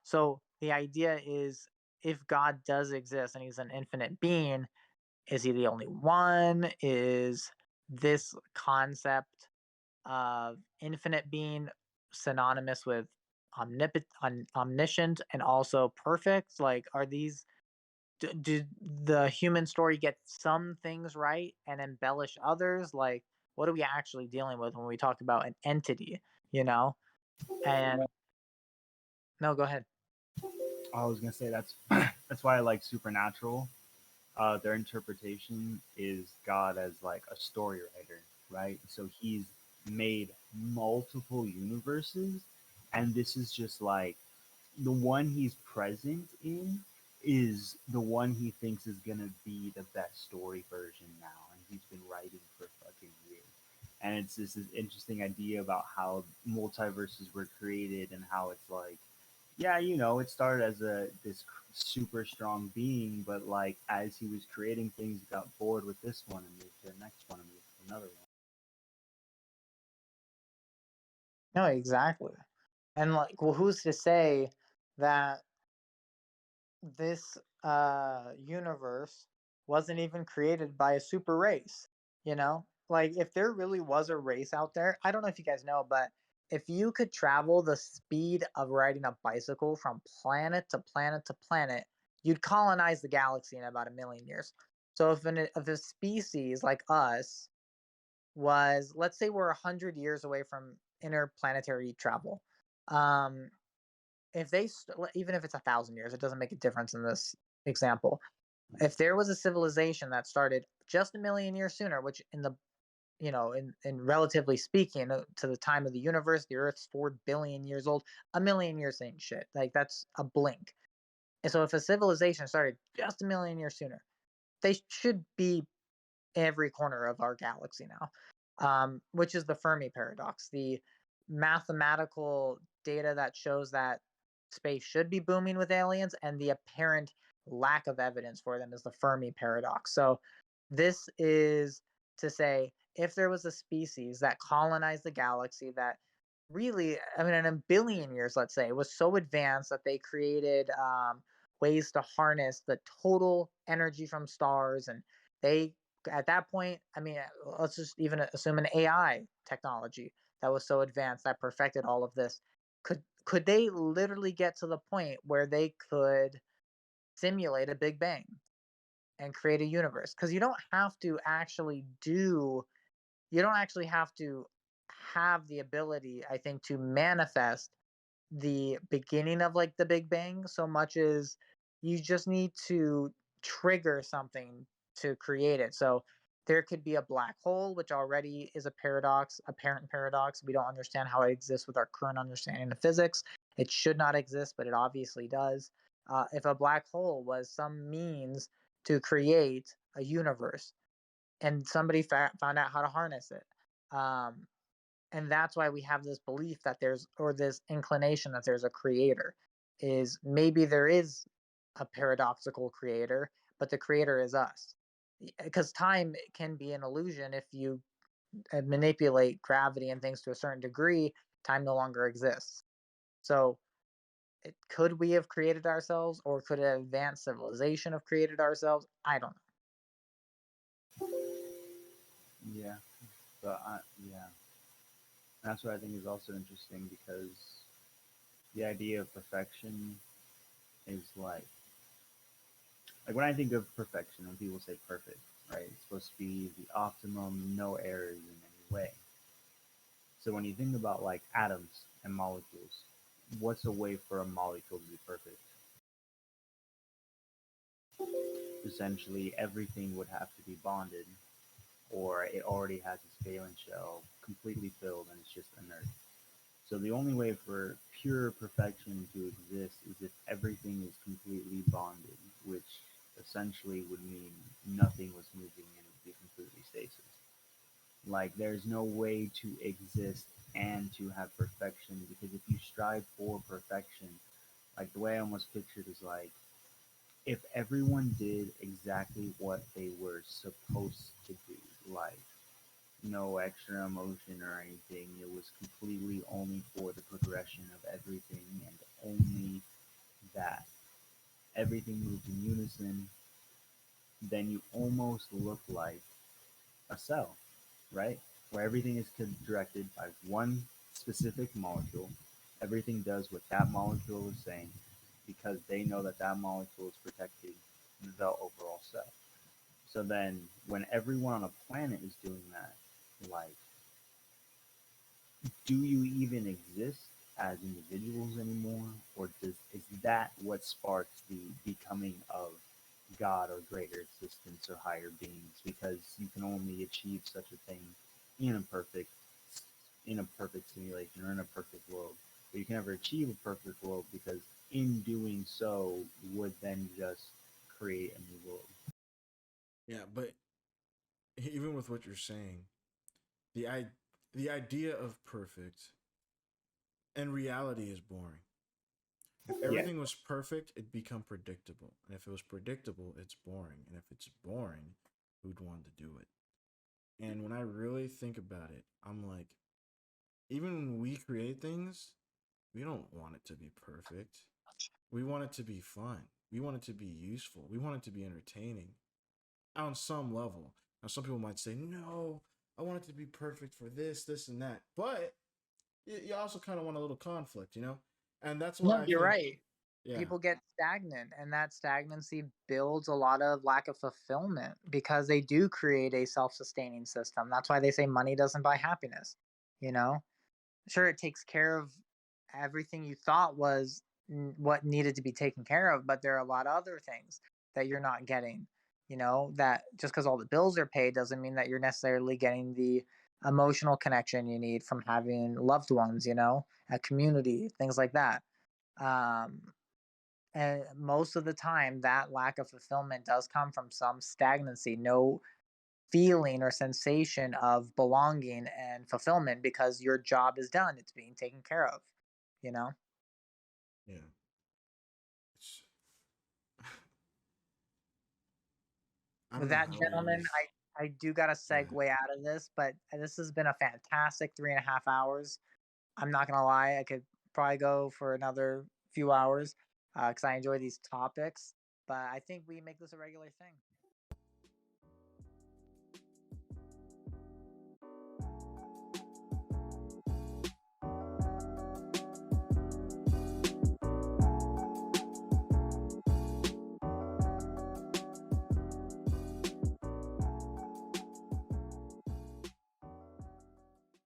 So the idea is if God does exist and he's an infinite being, is he the only one? Is this concept of infinite being synonymous with omniscient and also perfect? Like, are these do the human story get some things right and embellish others? Like, what are we actually dealing with when we talk about an entity? You know, and no, go ahead. I was gonna say that's that's why I like Supernatural. Their interpretation is God as like a story writer, right? So he's made multiple universes, and this is just like the one he's present in is the one he thinks is gonna be the best story version now, and he's been writing for fucking years. And it's just this interesting idea about how multiverses were created and how it's like, yeah, it started as this super strong being, but like as he was creating things, he got bored with this one and moved to the next one and moved to another one. No, exactly. And like, well, who's to say that this universe wasn't even created by a super race? Like if there really was a race out there, I don't know if you guys know, but if you could travel the speed of riding a bicycle from planet to planet to planet, you'd colonize the galaxy in about 1 million years. So if a species like us was, let's say we're 100 years away from interplanetary travel, um, if even if it's 1,000 years, it doesn't make a difference in this example. If there was a civilization that started just a million years sooner, which in the in relatively speaking, to the time of the universe, the Earth's 4 billion years old. A million years ain't shit. Like that's a blink. And so if a civilization started just a million years sooner, they should be every corner of our galaxy now, which is the Fermi paradox, the mathematical data that shows that space should be booming with aliens, and the apparent lack of evidence for them is the Fermi paradox. So, this is to say, if there was a species that colonized the galaxy that really, I mean, in a billion years, let's say, was so advanced that they created ways to harness the total energy from stars, and they at that point, I mean, let's just even assume an AI technology that was so advanced that perfected all of this. Could they literally get to the point where they could simulate a Big Bang and create a universe? Because you don't actually have to have the ability, I think, to manifest the beginning of like the Big Bang so much as you just need to trigger something to create it. So there could be a black hole, which already is a paradox, apparent paradox. We don't understand how it exists with our current understanding of physics. It should not exist, but it obviously does. If a black hole was some means to create a universe and somebody found out how to harness it, and that's why we have this belief that there's, or this inclination that there's a creator, is maybe there is a paradoxical creator, but the creator is us, because time can be an illusion. If you manipulate gravity and things to a certain degree, time no longer exists. So could we have created ourselves, or could an advanced civilization have created ourselves? I don't Yeah, but yeah, that's what I think is also interesting because the idea of perfection is like when I think of perfection, when people say perfect, right, it's supposed to be the optimum, no errors in any way. So when you think about like atoms and molecules, what's a way for a molecule to be perfect? Essentially, everything would have to be bonded, or it already has its valence shell completely filled and it's just inert. So the only way for pure perfection to exist is if everything is completely bonded, which essentially would mean nothing was moving and it would be completely stasis. Like there's no way to exist and to have perfection, because if you strive for perfection, like the way I almost pictured is like if everyone did exactly what they were supposed to do, like no extra emotion or anything. It was completely only for the progression of everything and only that. Everything moved in unison. Then you almost look like a cell, right? Where everything is directed by one specific molecule. Everything does what that molecule is saying because they know that that molecule is protecting the overall cell. So then, when everyone on a planet is doing that, like do you even exist as individuals anymore, or is that what sparks the becoming of God or greater existence or higher beings? Because you can only achieve such a thing in a perfect in a perfect simulation or in a perfect world, but you can never achieve a perfect world because in doing so would then just create a new world. Yeah, but even with what you're saying, the I the idea of perfect and reality is boring. If Yeah, everything was perfect, it'd become predictable. And if it was predictable, it's boring. And if it's boring, who'd want to do it? And when I really think about it, I'm like, even when we create things, we don't want it to be perfect. We want it to be fun. We want it to be useful. We want it to be entertaining on some level. Now, some people might say, no, I want it to be perfect for this, this, and that. But you also kind of want a little conflict, you know? And that's know. why No, I you're think, right. yeah, People get stagnant, and that stagnancy builds a lot of lack of fulfillment because they do create a self-sustaining system. That's why they say money doesn't buy happiness. You know, sure, it takes care of everything you thought was what needed to be taken care of, but there are a lot of other things that you're not getting. that just because all the bills are paid doesn't mean that you're necessarily getting the emotional connection you need from having loved ones, a community, things like that. Um, and most of the time, that lack of fulfillment does come from some stagnancy, no feeling or sensation of belonging and fulfillment because your job is done, it's being taken care of, you know? Yeah. It's, I With don't know that, how we gentlemen, always. I do got to Yeah. segue out of this, but this has been a fantastic 3.5 hours. I'm not going to lie, I could probably go for another few hours because I enjoy these topics, but I think we make this a regular thing.